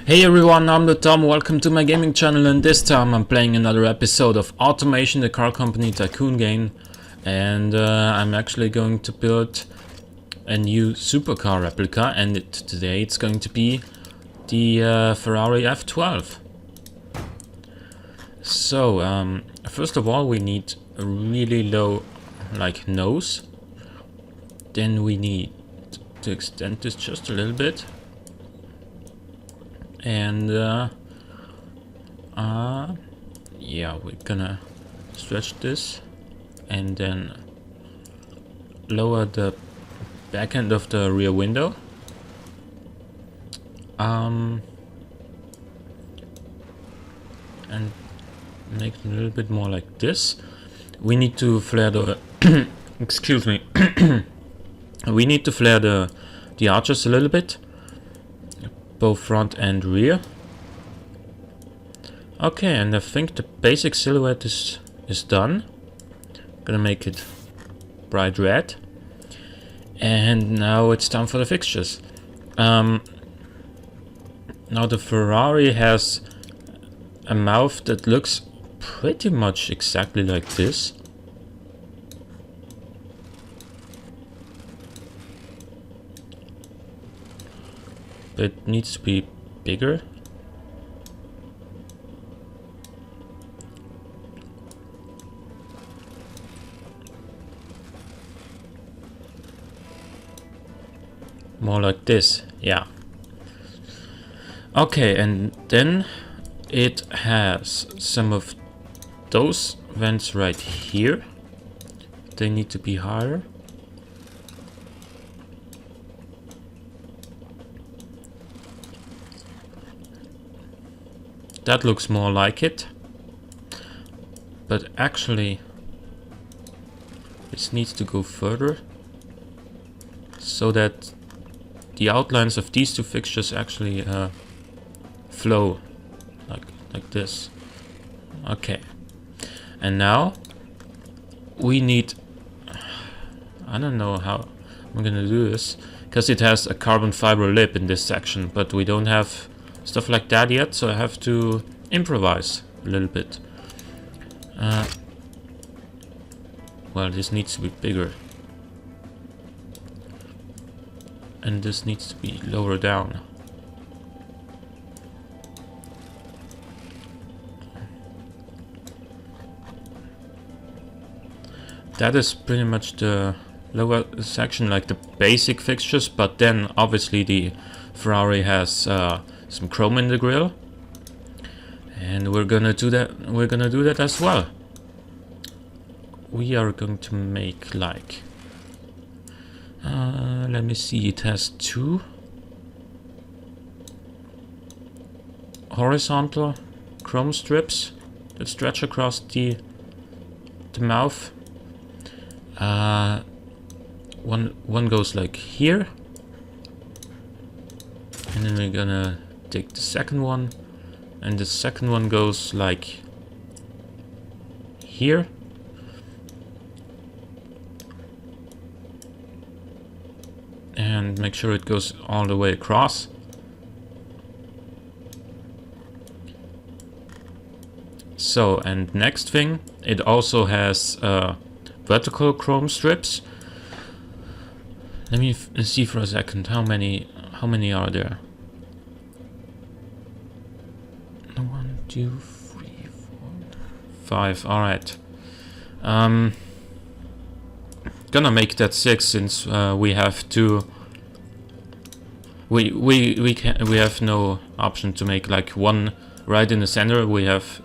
Hey everyone, I'm the Tom, welcome to my gaming channel, and this time I'm playing another episode of Automation, the car company tycoon game. And I'm actually going to build a new supercar replica, and today it's going to be the Ferrari F12. So, first of all we need a really low nose. Then we need to extend this just a little bit. And yeah, we're gonna stretch this and then lower the back end of the rear window. And make it a little bit more like this. We need to flare the excuse me. We need to flare the arches a little bit, both front and rear. Okay, and I think the basic silhouette is done. Gonna make it bright red. And now it's time for the fixtures. Now the Ferrari has a mouth that looks pretty much exactly like this. But it needs to be bigger. More like this, yeah. Okay, and then it has some of those vents right here. They need to be higher. That looks more like it, but actually this needs to go further so that the outlines of these two fixtures actually flow like this. Okay, and now we need, I don't know how I'm gonna do this, because it has a carbon fiber lip in this section, but we don't have stuff like that yet, so I have to improvise a little bit. Well, this needs to be bigger. And this needs to be lower down. That is pretty much the lower section, like the basic fixtures, but then obviously the Ferrari has some chrome in the grille, and we're gonna do that as well. We are going to make like let me see, it has two horizontal chrome strips that stretch across the mouth. One goes like here, and then we're gonna take the second one, and the second one goes like here. And make sure it goes all the way across. So, and next thing, it also has vertical chrome strips. Let me see for a second how many are there. 1, 2, 3, 4, 5. All right. Gonna make that 6 since we have to. We have no option to make like one right in the center. We have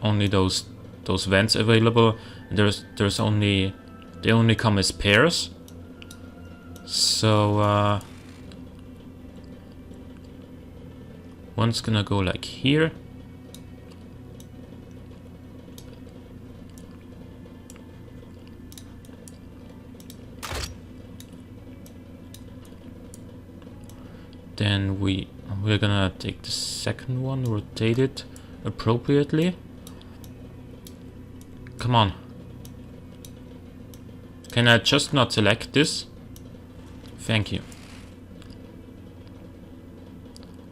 only those vents available. There's only, they only come as pairs. So one's gonna go like here. Then we're gonna take the second one, rotate it appropriately. Come on. Can I just not select this? Thank you.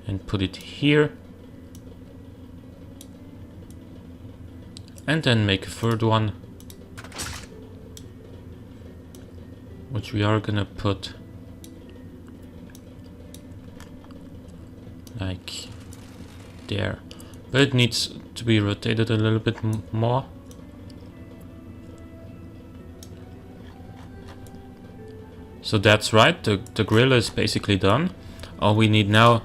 and put it here. And then make a third one, which we are gonna put like there. But it needs to be rotated a little bit more. So that's right, the grill is basically done. All we need now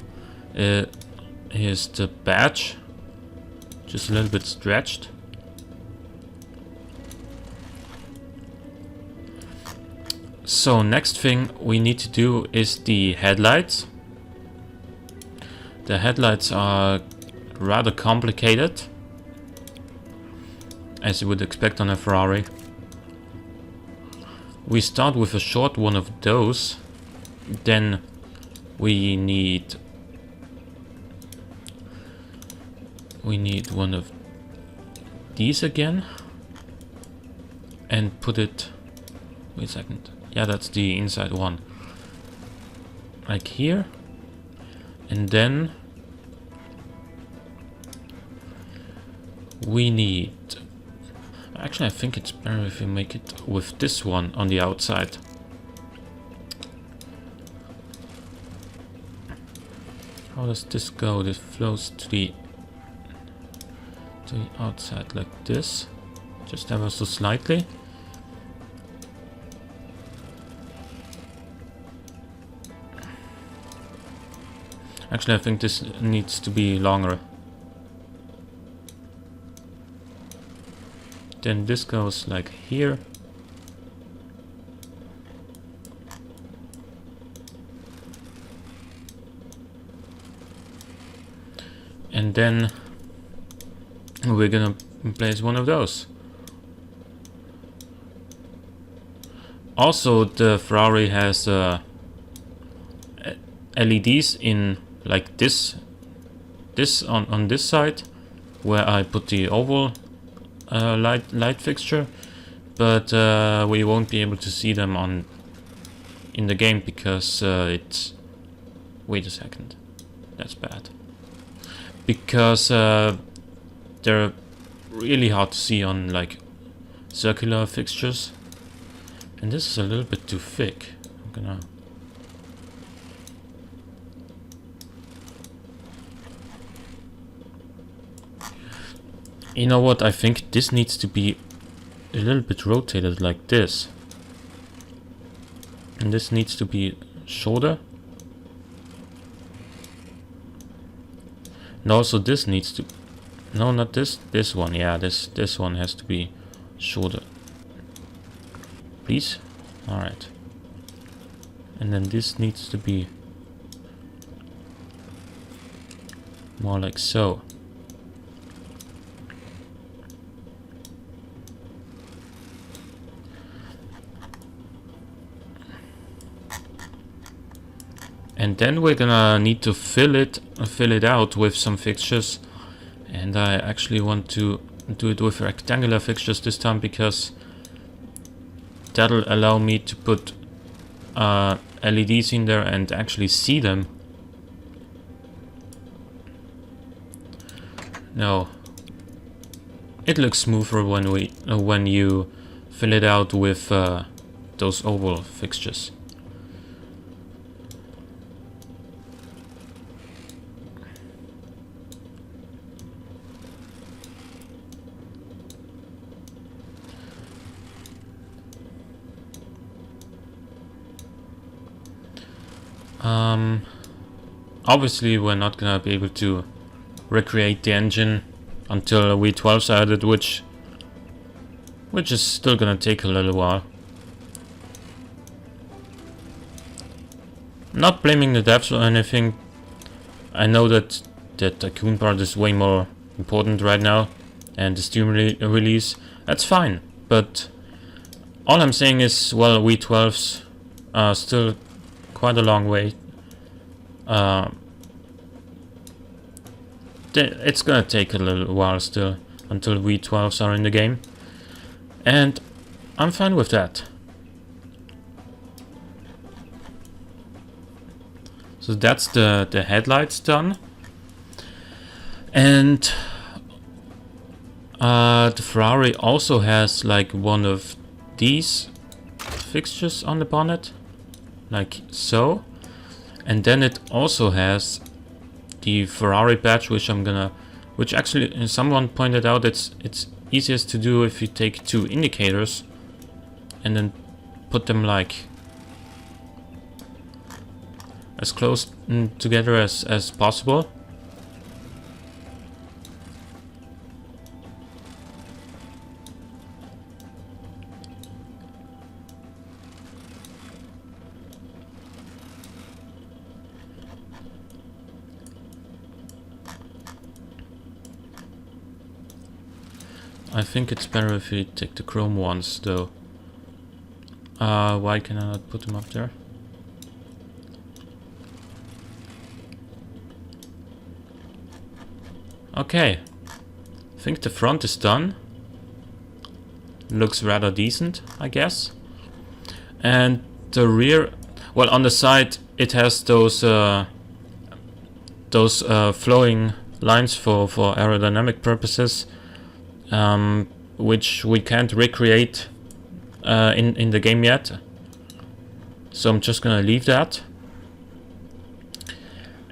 is the badge, just a little bit stretched. So next thing we need to do is the headlights. The headlights are rather complicated, as you would expect on a Ferrari. We start with a short one of those, then we need one of these again, and put it, wait a second, yeah, that's the inside one, like here, and then we need, actually I think it's better if we make it with this one on the outside. How does this go? This flows to the outside like this, just ever so slightly. Actually, I think this needs to be longer. Then this goes like here. And then we're gonna place one of those. Also, the Ferrari has LEDs in like this on this side, where I put the oval light fixture, but we won't be able to see them in the game because it's, wait a second, that's bad, because they're really hard to see on like circular fixtures, and this is a little bit too thick. I'm gonna, you know what, I think this needs to be a little bit rotated like this. And this needs to be shorter. And also this needs to, no, not this one, yeah, this one has to be shorter. Please? Alright. And then this needs to be more like so. And then we're gonna need to fill it out with some fixtures, and I actually want to do it with rectangular fixtures this time, because that'll allow me to put LEDs in there and actually see them. No, it looks smoother when you fill it out with those oval fixtures. Obviously we're not gonna be able to recreate the engine until V12's added, which is still gonna take a little while. Not blaming the devs or anything. I know that the Tycoon part is way more important right now, and the Steam release, that's fine. But all I'm saying is, well, V12's are still quite a long way. It's gonna take a little while still until V12s are in the game, and I'm fine with that. So that's the headlights done. And the Ferrari also has like one of these fixtures on the bonnet, like so. And then it also has the Ferrari badge, which actually someone pointed out it's easiest to do if you take two indicators and then put them like as close together as possible. I think it's better if we take the chrome ones though. Why can I not put them up there? Okay, I think the front is done. Looks rather decent, I guess. And the rear, well, on the side it has those flowing lines for aerodynamic purposes, which we can't recreate in the game yet. So I'm just gonna leave that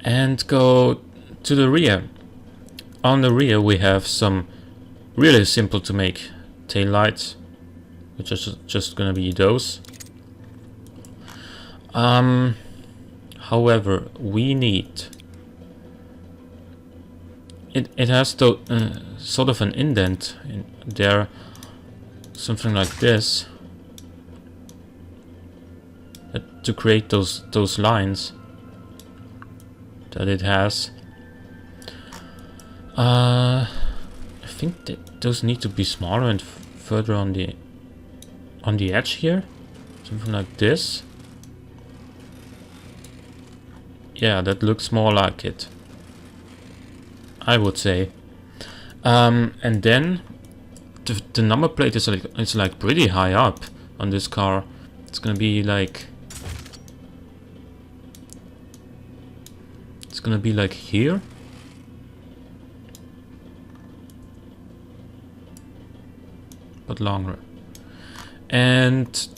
and go to the rear. On the rear we have some really simple to make tail lights, which are just gonna be those. However, we need it has to sort of an indent in there, something like this, to create those lines that it has. I think that those need to be smaller and further on the edge here, something like this. Yeah, that looks more like it, I would say. And then the number plate is like pretty high up on this car. It's gonna be like here. But longer. And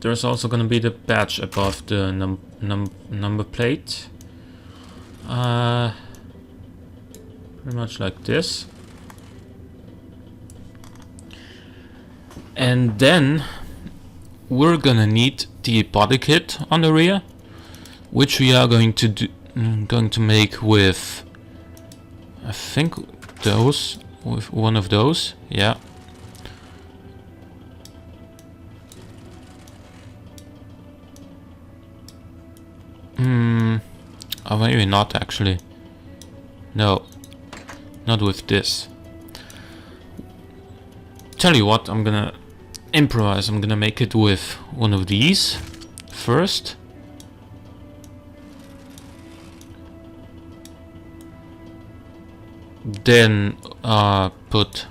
there's also gonna be the badge above the number plate. Pretty much like this. And then we're gonna need the body kit on the rear, which we are going to make with, I think, with one of those. Yeah. Oh, maybe not actually. No, not with this. Tell you what, I'm gonna improvise. I'm gonna make it with one of these first. Then put.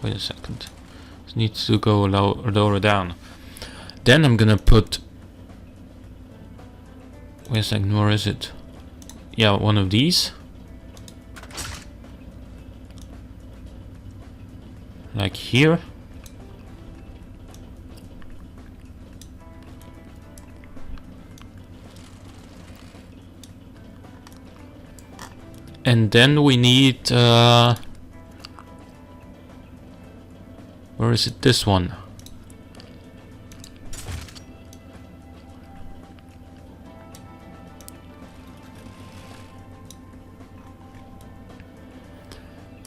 Wait a second. It needs to go lower down. Then I'm gonna put. Wait a second, where is it? Yeah, one of these. Like here. And then we need... where is it? This one.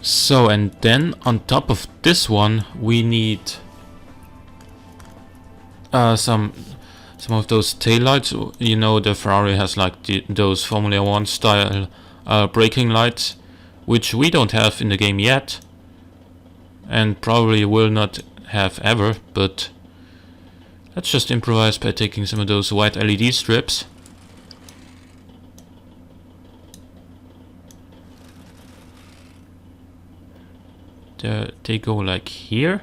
So, and then on top of this one we need some of those taillights. You know, the Ferrari has like those Formula 1 style braking lights, which we don't have in the game yet and probably will not have ever, but let's just improvise by taking some of those white LED strips. They go like here.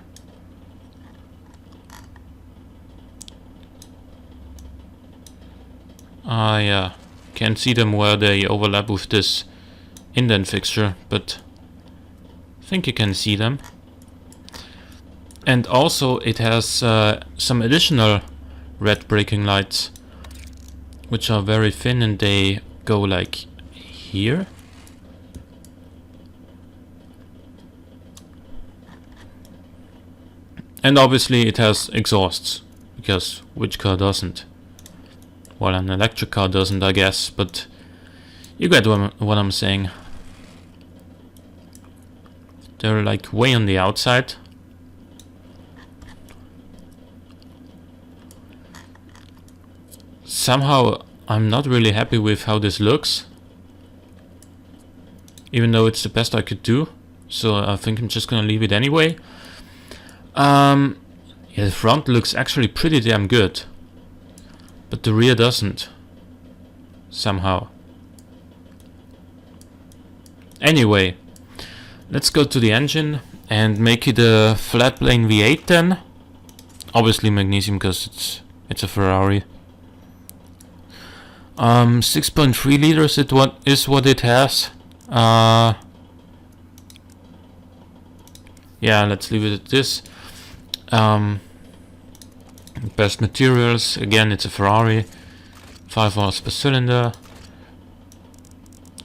Yeah. Can't see them where they overlap with this indent fixture, but I think you can see them. And also it has some additional red braking lights, which are very thin, and they go like here. And obviously it has exhausts, because which car doesn't? Well, an electric car doesn't, I guess, but you get what I'm saying. They're like way on the outside. Somehow I'm not really happy with how this looks, even though it's the best I could do, so I think I'm just gonna leave it anyway. Yeah, the front looks actually pretty damn good, but the rear doesn't, somehow. Anyway, let's go to the engine and make it a flat plane V8 then. Obviously magnesium, because it's a Ferrari. 6.3 liters is what it has. Yeah, let's leave it at this. Best materials, again it's a Ferrari, 5 hours per cylinder.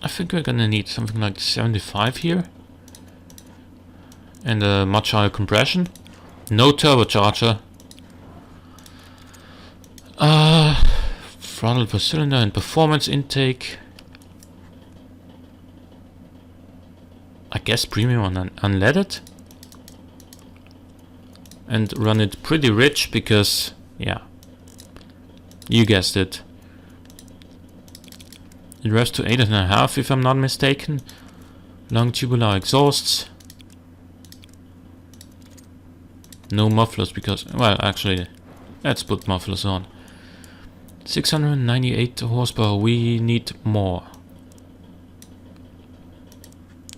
I think we're gonna need something like 75 here, and a much higher compression. No turbocharger. Throttle per cylinder and performance intake. I guess premium unleaded. And run it pretty rich because, yeah, you guessed it. It revs to 8.5 if I'm not mistaken. Long tubular exhausts. No mufflers because, well, actually, let's put mufflers on. 698 horsepower, we need more.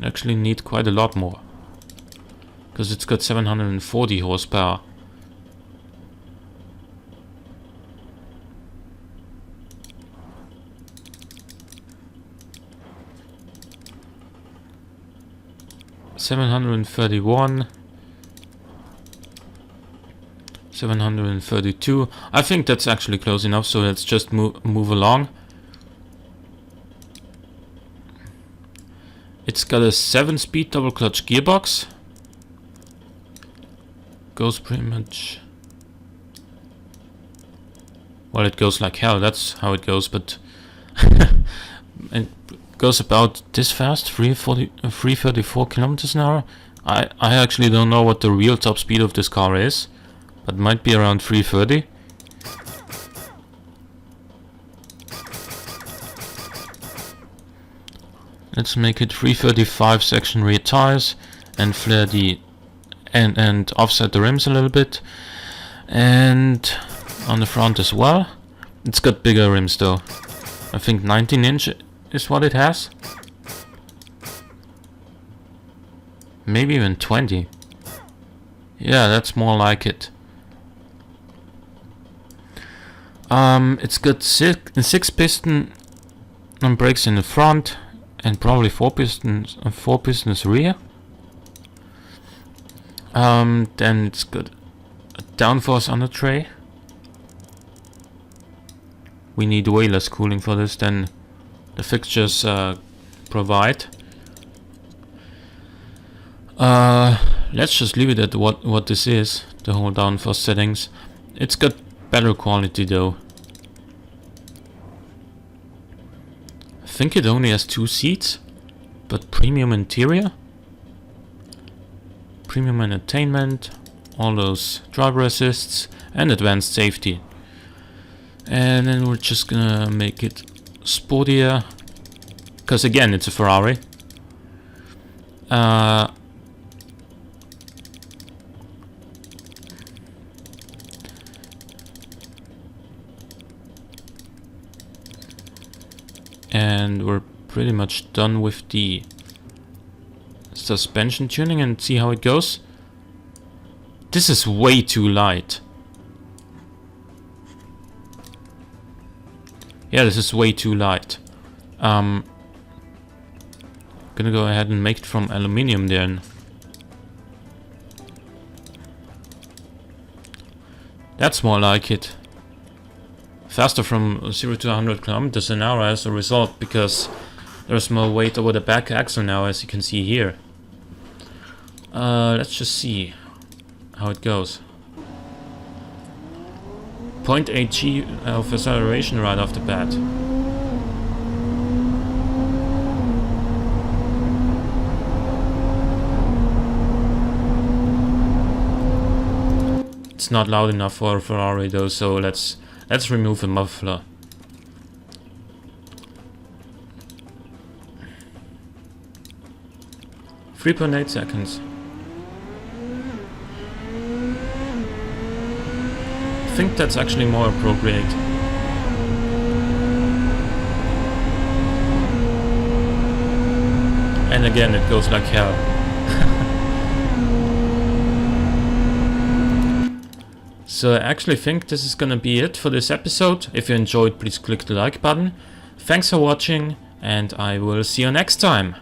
Actually need quite a lot more, because it's got 740 horsepower. $731, 732. I think that's actually close enough, so let's just move along. It's got a 7-speed double clutch gearbox. Goes pretty much, well, it goes like hell, that's how it goes, but it goes about this fast, 334 kilometers an hour. I actually don't know what the real top speed of this car is, but it might be around 330. Let's make it 335 section rear tires and flare the and offset the rims a little bit, and on the front as well. It's got bigger rims though. I think 19-inch is what it has. Maybe even 20. Yeah, that's more like it. It's got 6 piston brakes in the front and probably 4 pistons rear. Then it's got a downforce under tray. We need way less cooling for this than the fixtures provide. Let's just leave it at what this is, the whole downforce settings. It's got better quality though. I think it only has 2 seats, but premium interior. Premium entertainment, all those driver assists, and advanced safety. And then we're just gonna make it sportier, because again it's a Ferrari. And we're pretty much done with the suspension tuning and see how it goes. This is way too light. Yeah, this is way too light. Gonna go ahead and make it from aluminium then. That's more like it. Faster from 0 to 100 kilometers an hour as a result, because there's more weight over the back axle now, as you can see here. Let's just see how it goes. 0.8 G of acceleration right off the bat. It's not loud enough for a Ferrari though, so let's remove the muffler. .8 seconds. I think that's actually more appropriate. And again, it goes like hell. So I actually think this is gonna be it for this episode. If you enjoyed, please click the like button. Thanks for watching, and I will see you next time.